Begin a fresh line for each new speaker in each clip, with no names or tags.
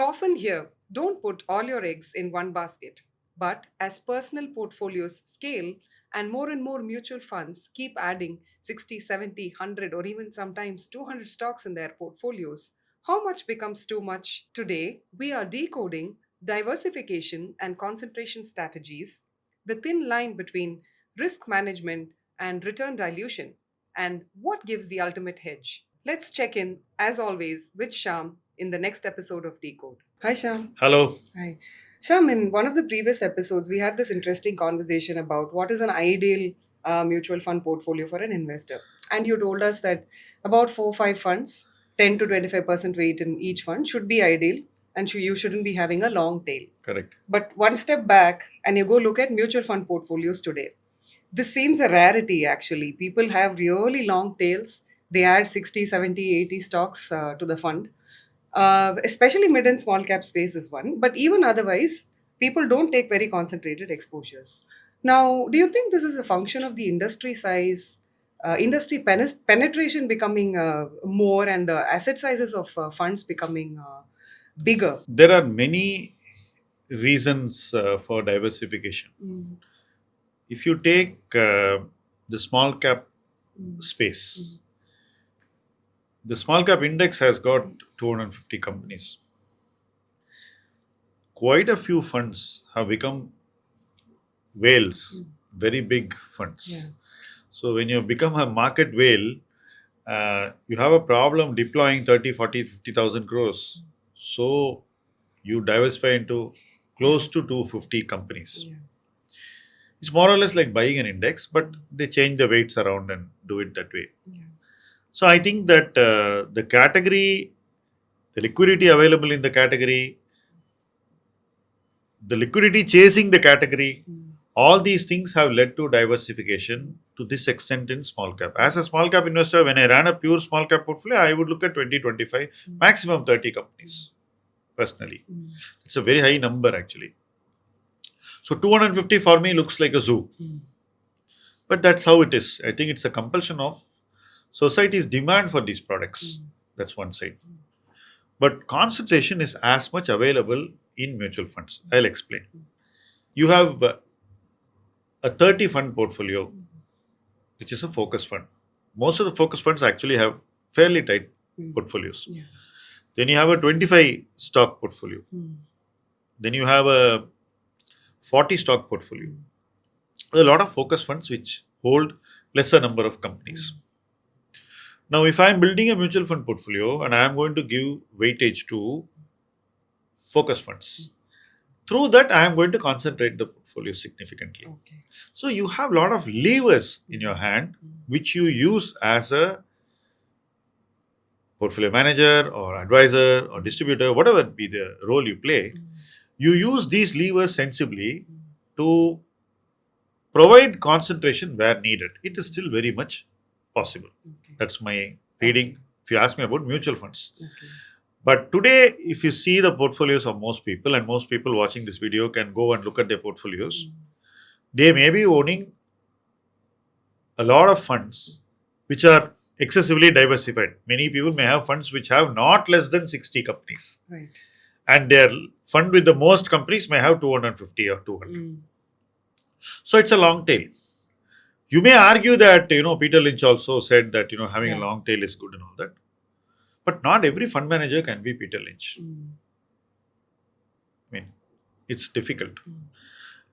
often hear, don't put all your eggs in one basket. But as personal portfolios scale and more mutual funds keep adding 60, 70, 100, or even sometimes 200 stocks in their portfolios, how much becomes too much? Today, we are decoding diversification and concentration strategies, the thin line between risk management and return dilution, and what gives the ultimate hedge. Let's check in, as always, with Sham in the next episode of Decode. Hi, Sham.
Hello.
Hi. Sham, in one of the previous episodes, we had this interesting conversation about what is an ideal mutual fund portfolio for an investor. And you told us that about 4 or 5 funds, 10 to 25% weight in each fund should be ideal and you shouldn't be having a long tail.
Correct.
But one step back and you go look at mutual fund portfolios today. This seems a rarity actually. People have really long tails. They add 60, 70, 80 stocks to the fund. Especially mid and small cap space is one. But even otherwise, people don't take very concentrated exposures. Now, do you think this is a function of the industry size, penetration becoming more, and the asset sizes of funds becoming bigger?
There are many reasons for diversification.
Mm,
If you take the small cap
mm,
space, the small cap index has got 250 companies. Quite a few funds have become whales, very big funds.
yeah.
So when you become a market whale, you have a problem deploying 30, 40, 50,000 crores. So you diversify into close to 250 companies.
Yeah.
It's more or less like buying an index, but they change the weights around and do it that way.
Yeah.
So I think that the category, the liquidity available in the category, the liquidity chasing the category, all these things have led to diversification to this extent in small cap. As a small cap investor, when I ran a pure small cap portfolio, I would look at 20, 25, maximum 30 companies personally. It's a very high number actually. So 250 for me looks like a zoo. But that's how it is. I think it's a compulsion of society's demand for these products. That's one side. But concentration is as much available in mutual funds. I'll explain. You have a 30 fund portfolio, which is a focus fund. Most of the focus funds actually have fairly tight portfolios.
Yeah.
Then you have a 25 stock portfolio. Then you have a 40 stock portfolio. A lot of focus funds which hold lesser number of companies. Now, if I am building a mutual fund portfolio and I am going to give weightage to focus funds, through that I am going to concentrate the portfolio significantly.
Okay.
So you have a lot of levers in your hand which you use as a portfolio manager or advisor or distributor, whatever be the role you play. You use these levers sensibly to provide concentration where needed. It is still very much possible.
Okay.
That's my reading. If you ask me about mutual funds.
Okay.
But today, if you see the portfolios of most people, and most people watching this video can go and look at their portfolios, they may be owning a lot of funds which are excessively diversified. Many people may have funds which have not less than 60 companies.
Right.
And their fund with the most companies may have 250 or 200. So it's a long tail. You may argue that, Peter Lynch also said that, having a long tail is good and all that. But not every fund manager can be Peter Lynch. I mean, it's difficult.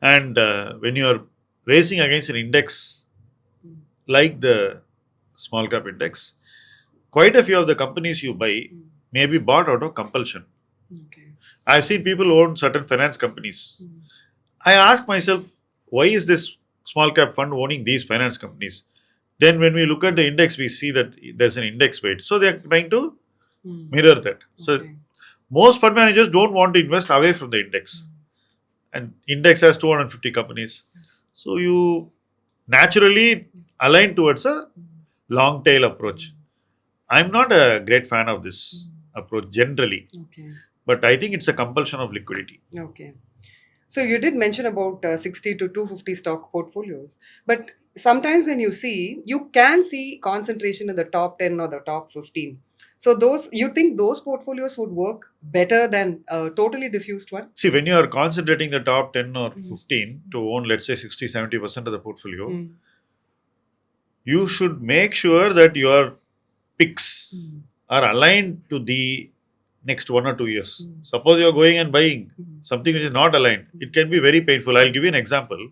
And when you're racing against an index like the small cap index, quite a few of the companies you buy may be bought out of compulsion.
Okay.
I've seen people own certain finance companies. I ask myself, why is this small cap fund owning these finance companies? Then when we look at the index, we see that there's an index weight. So they're trying to mirror that. So most fund managers don't want to invest away from the index. And index has 250 companies. So you naturally align towards a long tail approach. I'm not a great fan of this approach generally.
Okay.
But I think it's a compulsion of liquidity.
Okay. So you did mention about 60 to 250 stock portfolios. But sometimes when you can see concentration in the top 10 or the top 15. So you think those portfolios would work better than a totally diffused one?
See, when you are concentrating the top 10 or 15 to own, let's say 60-70% of the portfolio, you should make sure that your picks are aligned to the next 1 or 2 years. Suppose you are going and buying something which is not aligned, it can be very painful. I'll give you an example.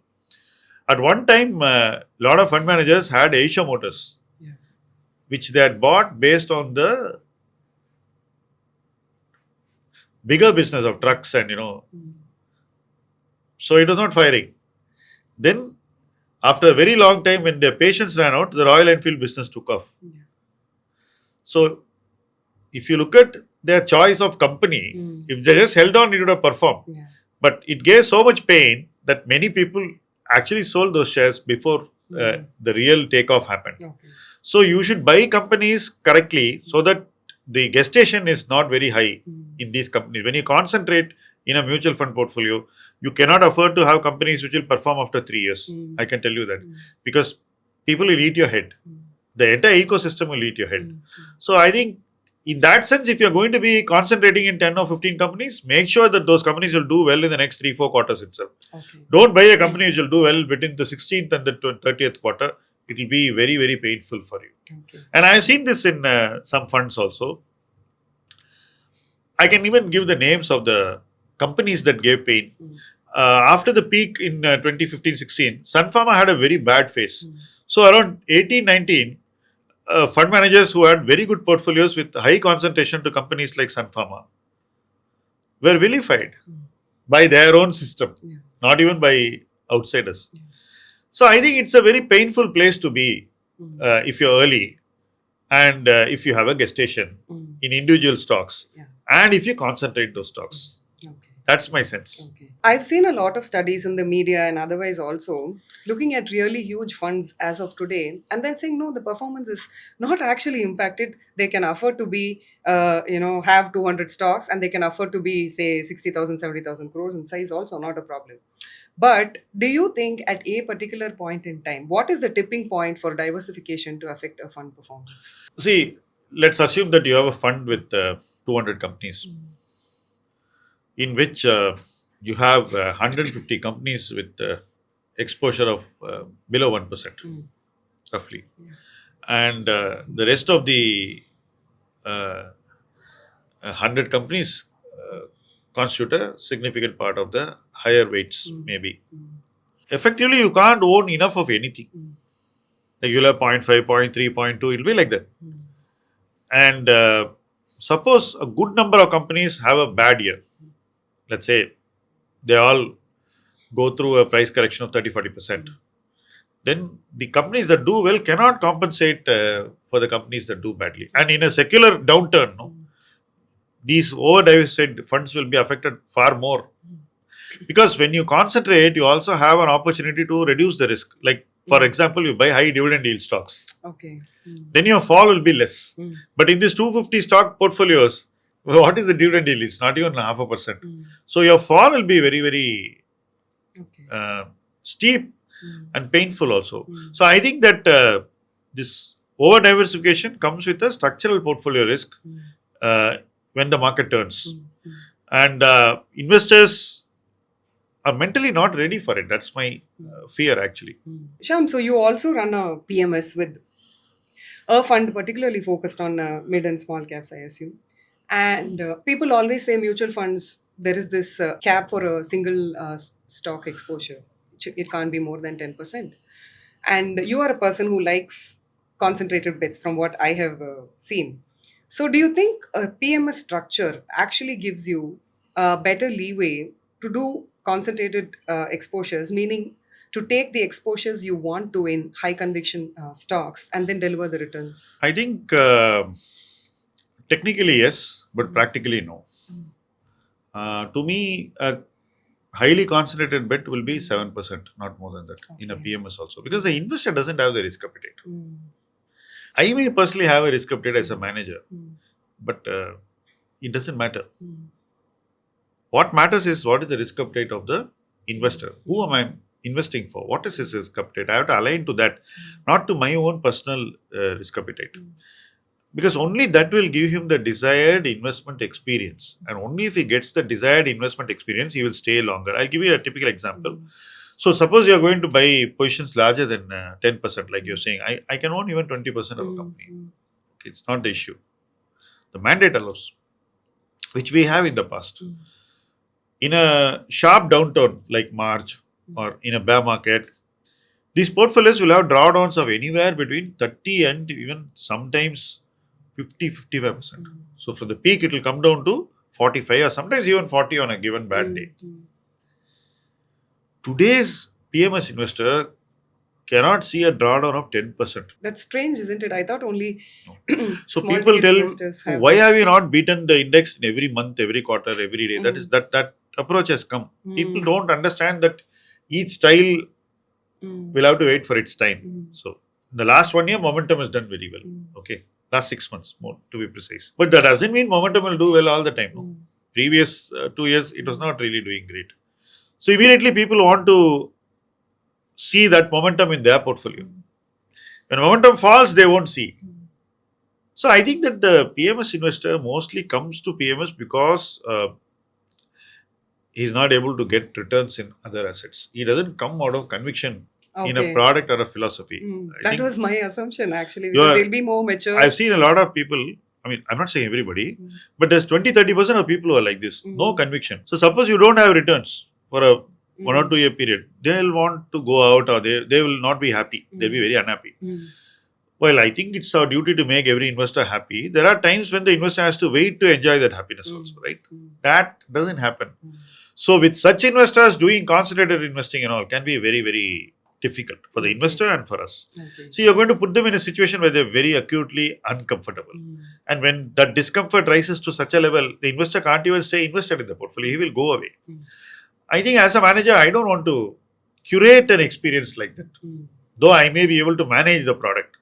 At one time, a lot of fund managers had Asia Motors, which they had bought based on the bigger business of trucks and so it was not firing. Then, after a very long time, when their patience ran out, the Royal Enfield business took off. So, if you look at their choice of company, if they just held on, it would have performed. But it gave so much pain that many people actually sold those shares before the real takeoff happened. So, you should buy companies correctly so that the gestation is not very high in these companies. When you concentrate in a mutual fund portfolio, you cannot afford to have companies which will perform after 3 years. I can tell you that. Because people will eat your head. The entire ecosystem will eat your head. So I think in that sense, if you're going to be concentrating in 10 or 15 companies, make sure that those companies will do well in the next 3-4 quarters itself. Don't buy a company which will do well between the 16th and the 30th quarter. It will be very, very painful for you. And I have seen this in some funds also. I can even give the names of the companies that gave pain. After the peak in 2015-16, Sun Pharma had a very bad phase. So around 18-19, fund managers who had very good portfolios with high concentration to companies like Sun Pharma were vilified by their own system, not even by outsiders. So I think it's a very painful place to be if you're early and if you have a gestation in individual stocks and if you concentrate those stocks. That's my sense.
I've seen a lot of studies in the media and otherwise also looking at really huge funds as of today and then saying, no, the performance is not actually impacted. They can afford to be, have 200 stocks and they can afford to be, say, 60,000, 70,000 crores in size, also not a problem. But do you think at a particular point in time, what is the tipping point for diversification to affect a fund performance?
See, let's assume that you have a fund with 200 companies. In which you have 150 companies with exposure of below 1%, roughly. And the rest of the 100 companies constitute a significant part of the higher weights, maybe. Effectively, you can't own enough of anything. Like you'll have 0.5, 0.3, 0.2, it'll be like that. And suppose a good number of companies have a bad year. Let's say they all go through a price correction of 30-40%. Then the companies that do well cannot compensate for the companies that do badly. And in a secular downturn, these over-diversified funds will be affected far more. Because when you concentrate, you also have an opportunity to reduce the risk. Like, for example, you buy high dividend yield stocks. Then your fall will be less. But in these 250 stock portfolios, what is the dividend yield? It's not even 0.5%. So your fall will be very, very steep and painful also. So I think that this over diversification comes with a structural portfolio risk when the market turns. And investors are mentally not ready for it. That's my fear actually.
Shyam, so you also run a PMS with a fund particularly focused on mid and small caps, I assume. And people always say mutual funds, there is this cap for a single stock exposure. It can't be more than 10%. And you are a person who likes concentrated bets from what I have seen. So do you think a PMS structure actually gives you a better leeway to do concentrated exposures, meaning to take the exposures you want to in high conviction stocks and then deliver the returns?
I think technically yes, but practically no. To me, a highly concentrated bet will be 7%, not more than that, in a PMS also. Because the investor doesn't have the risk appetite. I may personally have a risk appetite as a manager, but it doesn't matter. What matters is what is the risk appetite of the investor. Who am I investing for? What is his risk appetite? I have to align to that, not to my own personal risk appetite. because only that will give him the desired investment experience. And only if he gets the desired investment experience, he will stay longer. I'll give you a typical example. So suppose you are going to buy positions larger than 10%, like you're saying, I can own even 20% of a company. Okay, it's not the issue. The mandate allows, which we have in the past. In a sharp downturn like March or in a bear market, these portfolios will have drawdowns of anywhere between 30 and even sometimes 50-55%. So from the peak, it will come down to 45 or sometimes even 40 on a given bad day. Today's PMS investor cannot see a drawdown of 10%.
That's strange, isn't it? I thought only
So
small
people
ticket
tell,
investors have
why
this.
have you not beaten the index in every month, every quarter, every day? That approach has come. People don't understand that each style will have to wait for its time. So the last 1 year, momentum has done very well. Okay, last 6 months more to be precise. But that doesn't mean momentum will do well all the time. No? Previous 2 years, it was not really doing great. So immediately people want to see that momentum in their portfolio. When momentum falls, they won't see. So I think that the PMS investor mostly comes to PMS because he's not able to get returns in other assets. He doesn't come out of conviction in a
Okay.
product or a philosophy. I
That
think
was my assumption actually,
you
because
are-
they'll be more mature.
I've seen a lot of people. I mean, I'm not saying everybody, but there's 20-30% of people who are like this. No conviction. So suppose you don't have returns for a 1 or 2 year period, they'll want to go out or they will not be happy. They'll be very unhappy. Well, I think it's our duty to make every investor happy. There are times when the investor has to wait to enjoy that happiness also, right? That doesn't happen. So with such investors, doing concentrated investing and all can be very, very difficult for the investor and for us. So you're going to put them in a situation where they're very acutely uncomfortable. And when that discomfort rises to such a level, the investor can't even stay invested in the portfolio. He will go away. I think as a manager, I don't want to curate an experience like that. Though I may be able to manage the product.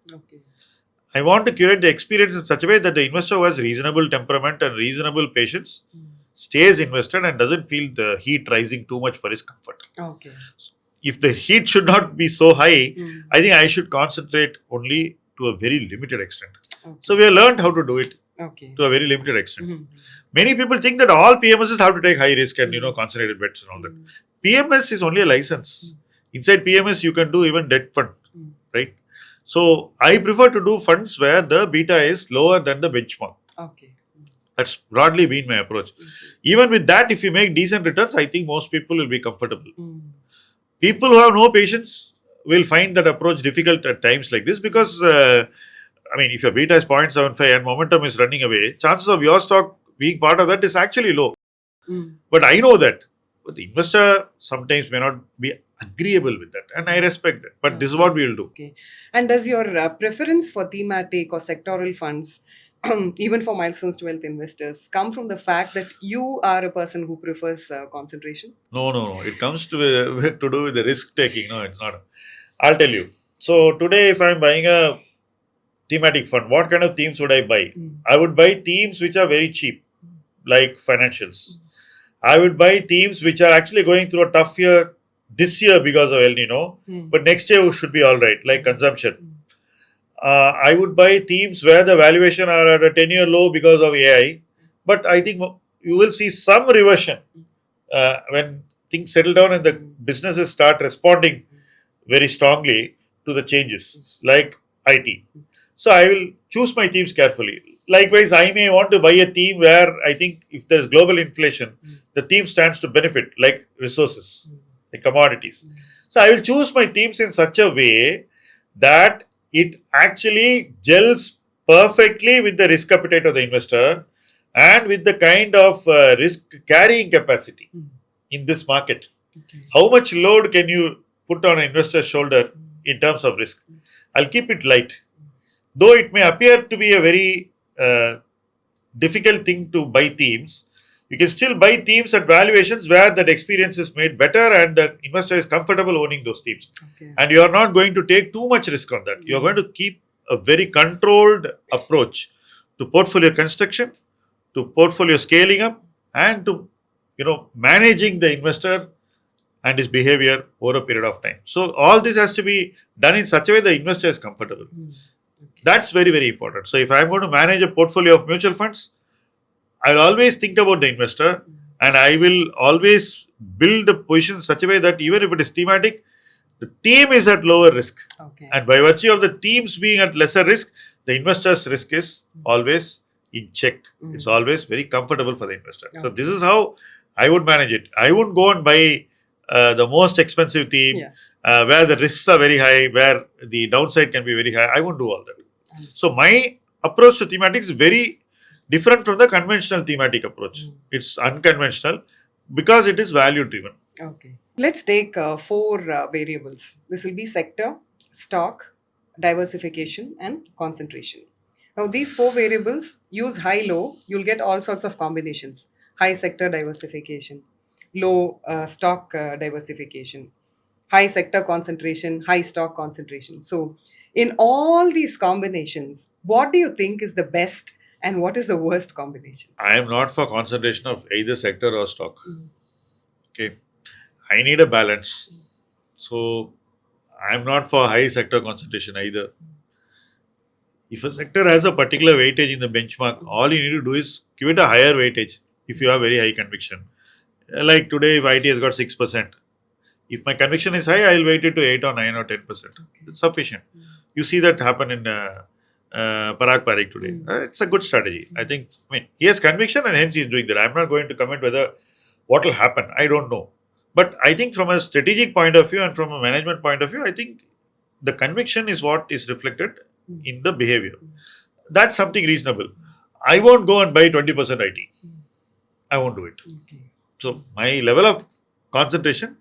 I want to curate the experience in such a way that the investor who has reasonable temperament and reasonable patience stays invested and doesn't feel the heat rising too much for his comfort. If the heat should not be so high, I think I should concentrate only to a very limited extent. So we have learned how to do it to a very limited extent. Many people think that all PMSs have to take high risk and concentrated bets and all that. PMS is only a license. Inside PMS, you can do even debt fund, right? So I prefer to do funds where the beta is lower than the benchmark. That's broadly been my approach. Even with that, if you make decent returns, I think most people will be comfortable. People who have no patience will find that approach difficult at times like this because, if your beta is 0.75 and momentum is running away, chances of your stock being part of that is actually low. But I know that. But the investor sometimes may not be agreeable with that, and I respect that. But this is what we will do.
And does your preference for thematic or sectoral funds, even for milestones to wealth investors, come from the fact that you are a person who prefers concentration?
No. It comes to do with the risk taking. No, it's not. I'll tell you. So today, if I'm buying a thematic fund, what kind of themes would I buy? I would buy themes which are very cheap, like financials. I would buy themes which are actually going through a tough year this year because of El Nino, but next year should be all right, like consumption. I would buy themes where the valuation are at a 10-year low because of AI, but I think you will see some reversion when things settle down and the businesses start responding very strongly to the changes, like IT. So I will choose my themes carefully. Likewise, I may want to buy a theme where I think if there's global inflation, the theme stands to benefit, like resources, like commodities. So I will choose my themes in such a way that it actually gels perfectly with the risk appetite of the investor and with the kind of risk carrying capacity in this market. How much load can you put on an investor's shoulder in terms of risk? I'll keep it light. Though it may appear to be a very difficult thing to buy themes, you can still buy themes at valuations where that experience is made better and the investor is comfortable owning those themes. And you are not going to take too much risk on that. You are going to keep a very controlled approach to portfolio construction, to portfolio scaling up, and to managing the investor and his behavior over a period of time. So all this has to be done in such a way the investor is comfortable. That's very, very important. So if I'm going to manage a portfolio of mutual funds, I'll always think about the investor, and I will always build the position in such a way that even if it is thematic, the team is at lower risk.
Okay.
And by virtue of the teams being at lesser risk, the investor's risk is always in check. It's always very comfortable for the investor. So this is how I would manage it. I wouldn't go and buy the most expensive theme where the risks are very high, where the downside can be very high. I won't do all that. So my approach to thematics is very different from the conventional thematic approach. It's unconventional because it is value driven.
Okay. Let's take 4 variables. This will be sector, stock, diversification, and concentration. Now, these 4 variables, use high, low, you'll get all sorts of combinations. High sector diversification, low stock diversification, high sector concentration, high stock concentration. So, in all these combinations, what do you think is the best and what is the worst combination?
I am not for concentration of either sector or stock. Okay. I need a balance. So I'm not for high sector concentration either. If a sector has a particular weightage in the benchmark, all you need to do is give it a higher weightage if you have very high conviction. Like today, if IT has got 6%, if my conviction is high, I'll weight it to 8 or 9 or 10%. It's sufficient. You see that happen in Parag Parikh today. It's a good strategy. I mean, he has conviction and hence he's doing that. I'm not going to comment whether what will happen. I don't know. But I think from a strategic point of view and from a management point of view, I think the conviction is what is reflected in the behavior. That's something reasonable. I won't go and buy 20% IT. I won't do it. So my level of concentration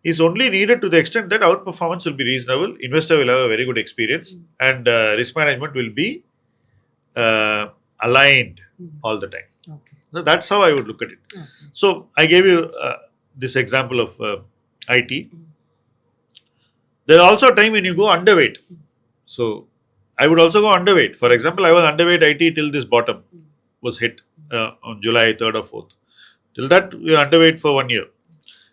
is only needed to the extent that our performance will be reasonable, investor will have a very good experience, and risk management will be aligned all the time. So that's how I would look at it. So I gave you this example of IT. There is also a time when you go underweight. So I would also go underweight. For example, I was underweight IT till this bottom was hit on July 3rd or 4th. Till that, you are underweight for 1 year.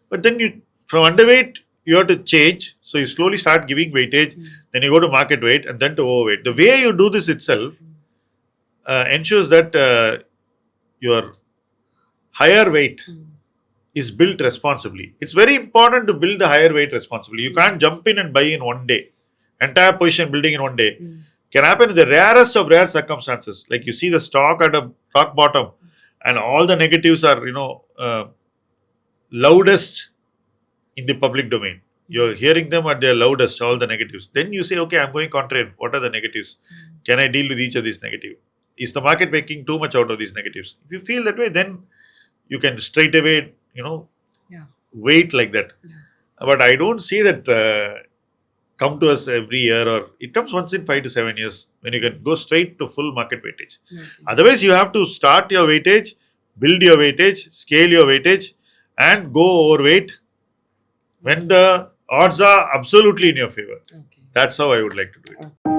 But then from underweight, you have to change. So you slowly start giving weightage. Then you go to market weight and then to overweight. The way you do this itself ensures that your higher weight is built responsibly. It's very important to build the higher weight responsibly. You can't jump in and buy in one day. Entire position building in one day. Can happen in the rarest of rare circumstances. Like you see the stock at a rock bottom and all the negatives are, loudest in the public domain. You're hearing them at their loudest, all the negatives. Then you say, okay, I'm going contrary. What are the negatives? Can I deal with each of these negatives? Is the market making too much out of these negatives? If you feel that way, then you can straight away, wait like that. But I don't see that come to us every year, or it comes once in 5 to 7 years when you can go straight to full market weightage. Otherwise, you have to start your weightage, build your weightage, scale your weightage, and go overweight when the odds are absolutely in your favor. That's how I would like to do it.